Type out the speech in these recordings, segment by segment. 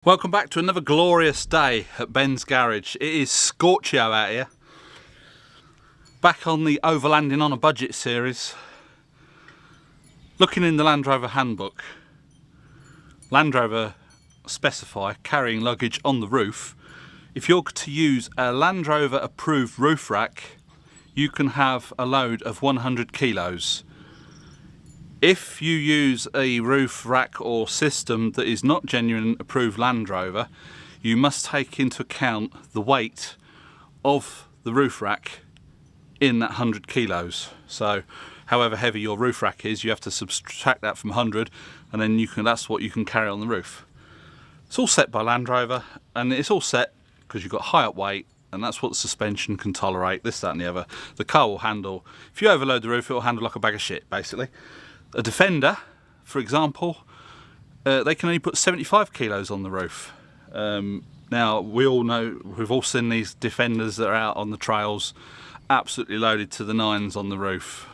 Welcome back to another glorious day at Ben's garage. It is Scorchio out here. Back on the Overlanding on a Budget series. Looking in the Land Rover handbook, Land Rover specify carrying luggage on the roof. If you're to use a Land Rover approved roof rack, you can have a load of 100 kilos. If you use a roof rack or system that is not genuine approved Land Rover, you must take into account the weight of the roof rack in that 100 kilos. So however heavy your roof rack is, you have to subtract that from 100, and then that's what you can carry on the roof. It's all set by Land Rover, and it's all set because you've got high up weight, and that's what the suspension can tolerate, this, that and the other. The car will handle, if you overload the roof, it will handle like a bag of shit, basically. A Defender, for example, they can only put 75 kilos on the roof. Now, we all know, we've all seen these Defenders that are out on the trails, absolutely loaded to the nines on the roof.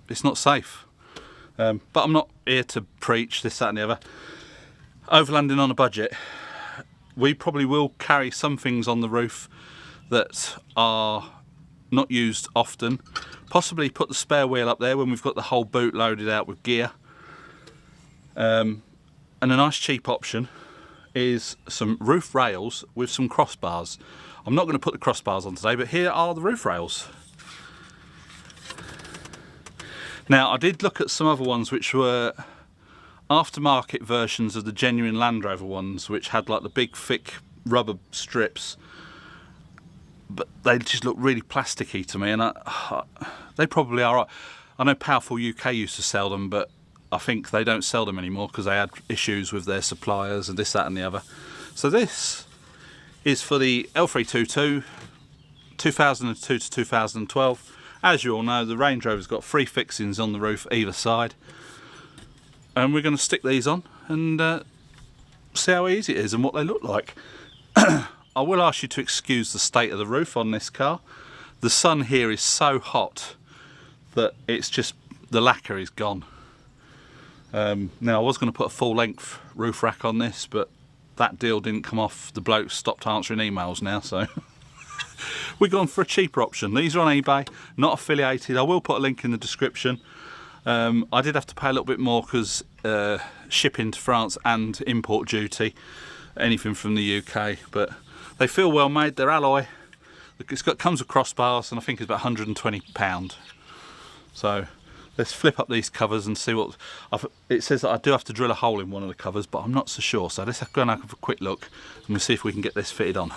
It's not safe. But I'm not here to preach this, that and the other. Overlanding on a budget, we probably will carry some things on the roof that are not used often. Possibly put the spare wheel up there when we've got the whole boot loaded out with gear. And a nice cheap option is some roof rails with some crossbars. I'm not going to put the crossbars on today, but here are the roof rails. Now, I did look at some other ones which were aftermarket versions of the genuine Land Rover ones, which had like the big thick rubber strips, but they just look really plasticky to me, and they probably are right. I know Powerful UK used to sell them, but I think they don't sell them anymore because they had issues with their suppliers and this, that and the other. So this is for the L322 2002 to 2012. As you all know, the Range Rover's got 3 fixings on the roof either side, and we're going to stick these on and see how easy it is and what they look like. I will ask you to excuse the state of the roof on this car. The sun here is so hot that it's just, the lacquer is gone. Now, I was going to put a full length roof rack on this, but that deal didn't come off. The bloke stopped answering emails now, so we've gone for a cheaper option. These are on eBay, not affiliated. I will put a link in the description. I did have to pay a little bit more because shipping to France and import duty, anything from the UK, but they feel well made. They're alloy. Comes with crossbars, and I think it's about £120. So let's flip up these covers and see what. It says that I do have to drill a hole in one of the covers, but I'm not so sure. So let's go and have a quick look, and we'll see if we can get this fitted on.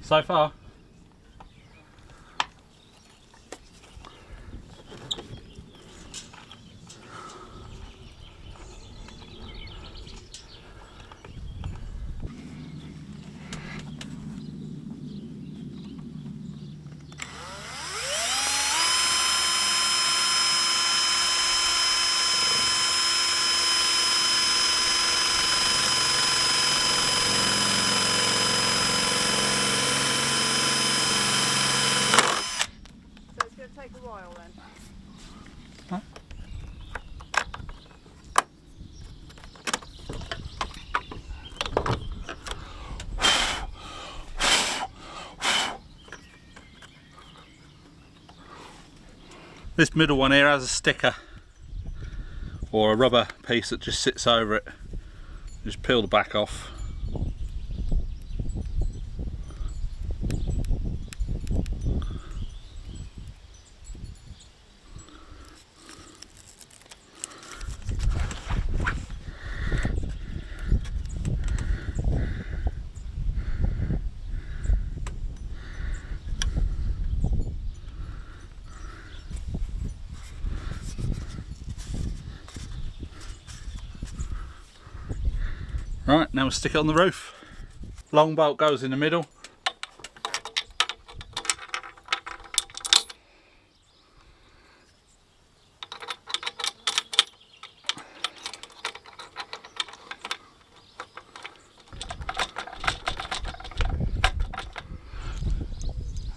So far. Take a while then. Huh? This middle one here has a sticker or a rubber piece that just sits over it. Just peel the back off. Right, now we'll stick it on the roof. Long bolt goes in the middle.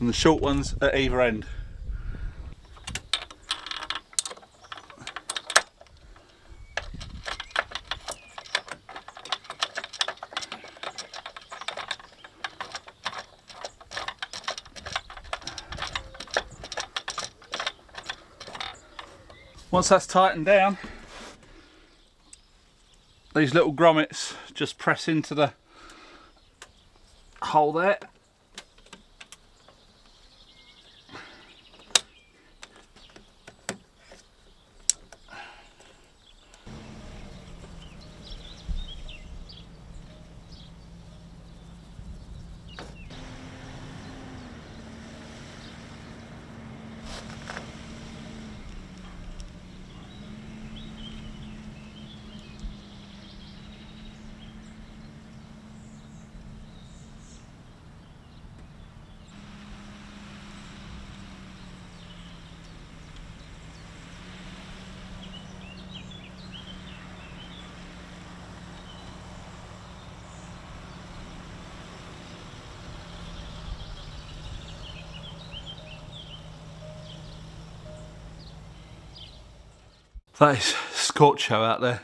And the short ones at either end. Once that's tightened down, these little grommets just press into the hole there. That is scorch show out there.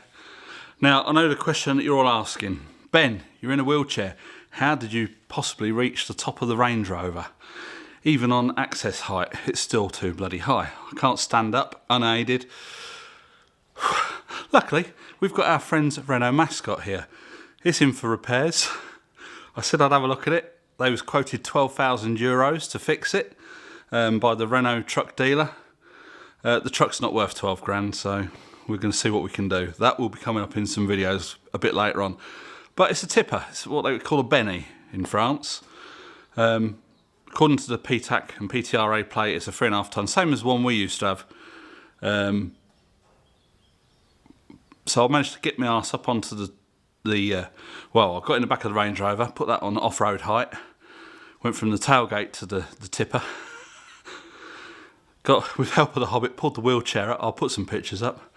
Now, I know the question that you're all asking. Ben, you're in a wheelchair. How did you possibly reach the top of the Range Rover? Even on access height, it's still too bloody high. I can't stand up unaided. Luckily, we've got our friend's Renault Mascot here. It's in for repairs. I said I'd have a look at it. They was quoted €12,000 to fix it by the Renault truck dealer. The truck's not worth 12 grand, so we're going to see what we can do. That will be coming up in some videos a bit later on. But it's a tipper. It's what they would call a Benny in France. According to the PTAC and PTRA plate, it's a 3.5 tonne, same as one we used to have. So I managed to get my arse up onto well, I got in the back of the Range Rover, put that on off-road height, went from the tailgate to the tipper. Got, with help of the Hobbit, pulled the wheelchair up. I'll put some pictures up.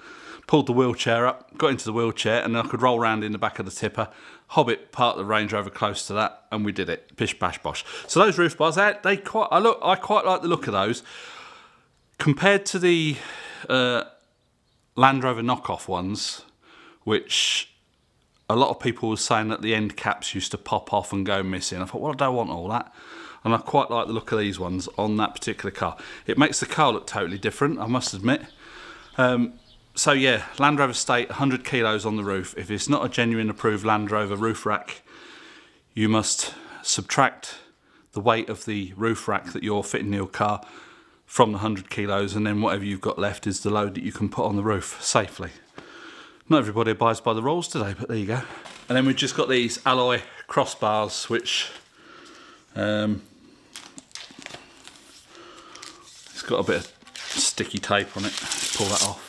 Pulled the wheelchair up, got into the wheelchair, and then I could roll round in the back of the tipper. Hobbit parked the Range Rover close to that, and we did it. Bish bash bosh. So those roof bars, I quite like the look of those. Compared to the Land Rover knockoff ones, which a lot of people were saying that the end caps used to pop off and go missing. I thought, well, I don't want all that. And I quite like the look of these ones on that particular car. It makes the car look totally different, I must admit. So yeah, Land Rover state 100 kilos on the roof. If it's not a genuine approved Land Rover roof rack, you must subtract the weight of the roof rack that you're fitting in your car from the 100 kilos, and then whatever you've got left is the load that you can put on the roof safely. Not everybody abides by the rules today, but there you go. And then we've just got these alloy crossbars, which it's got a bit of sticky tape on it. Let's pull that off.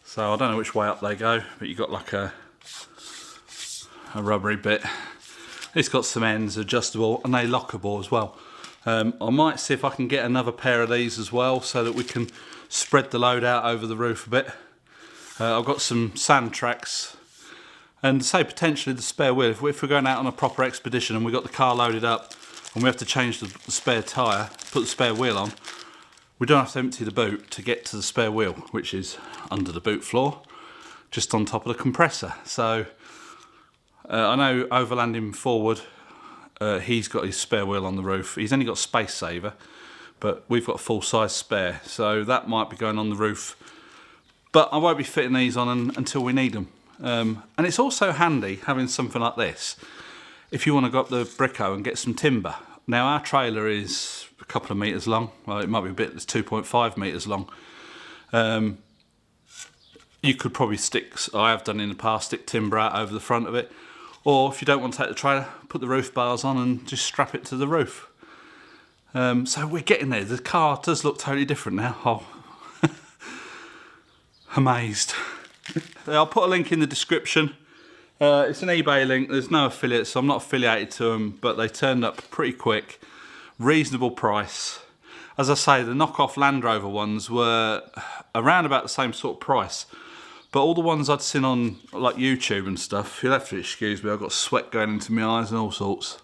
So I don't know which way up they go, but you've got like a rubbery bit. It's got some ends adjustable, and they lockable as well. I might see if I can get another pair of these as well, so that we can spread the load out over the roof a bit. I've got some sand tracks, and say potentially the spare wheel. If we're going out on a proper expedition and we've got the car loaded up and we have to change the spare tyre, put the spare wheel on, we don't have to empty the boot to get to the spare wheel, which is under the boot floor, just on top of the compressor. So I know overlanding forward, he's got his spare wheel on the roof. He's only got space saver, but we've got a full size spare, so that might be going on the roof. But I won't be fitting these on until we need them. And it's also handy having something like this if you want to go up the bricko and get some timber. Now our trailer is a couple of metres long. Well, it might be a bit, it's 2.5 metres long. You could probably I have done in the past, stick timber out over the front of it. Or if you don't want to take the trailer, put the roof bars on and just strap it to the roof. So we're getting there. The car does look totally different now. Oh. Amazed. I'll put a link in the description It's an eBay link, there's no affiliate, so I'm not affiliated to them, but they turned up pretty quick. Reasonable price. As I say, the knockoff Land Rover ones were around about the same sort of price. But all the ones I'd seen on like YouTube and stuff, you'll have to excuse me, I've got sweat going into my eyes and all sorts.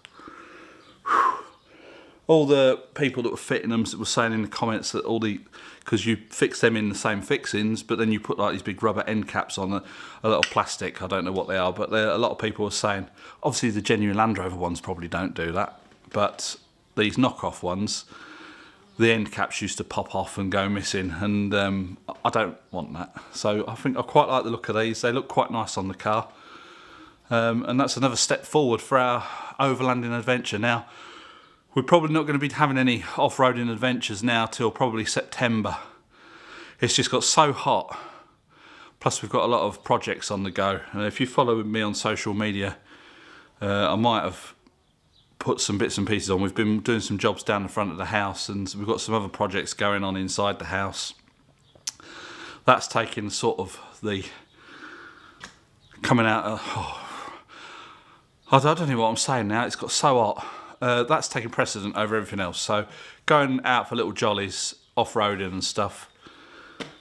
All the people that were fitting them were saying in the comments that because you fix them in the same fixings, but then you put like these big rubber end caps on a little plastic, I don't know what they are, but a lot of people were saying, obviously the genuine Land Rover ones probably don't do that, but these knockoff ones, the end caps used to pop off and go missing, and I don't want that. So I think I quite like the look of these. They look quite nice on the car, and that's another step forward for our overlanding adventure. Now, we're probably not going to be having any off-roading adventures now till probably September. It's just got so hot. Plus we've got a lot of projects on the go. If you follow me on social media, I might have put some bits and pieces on. We've been doing some jobs down the front of the house, and we've got some other projects going on inside the house. That's taking sort of the coming out of, I don't know what I'm saying now, it's got so hot. That's taking precedent over everything else. So going out for little jollies, off-roading and stuff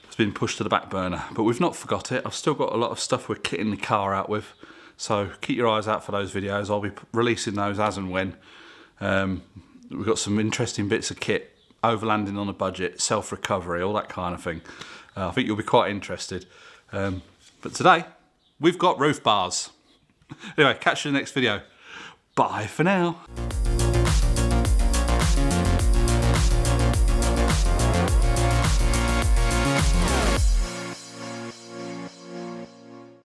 has been pushed to the back burner. But we've not forgot it. I've still got a lot of stuff we're kitting the car out with. So keep your eyes out for those videos. I'll be releasing those as and when. We've got some interesting bits of kit, overlanding on a budget, self-recovery, all that kind of thing. I think you'll be quite interested. But today, we've got roof bars. Anyway, catch you in the next video. Bye for now.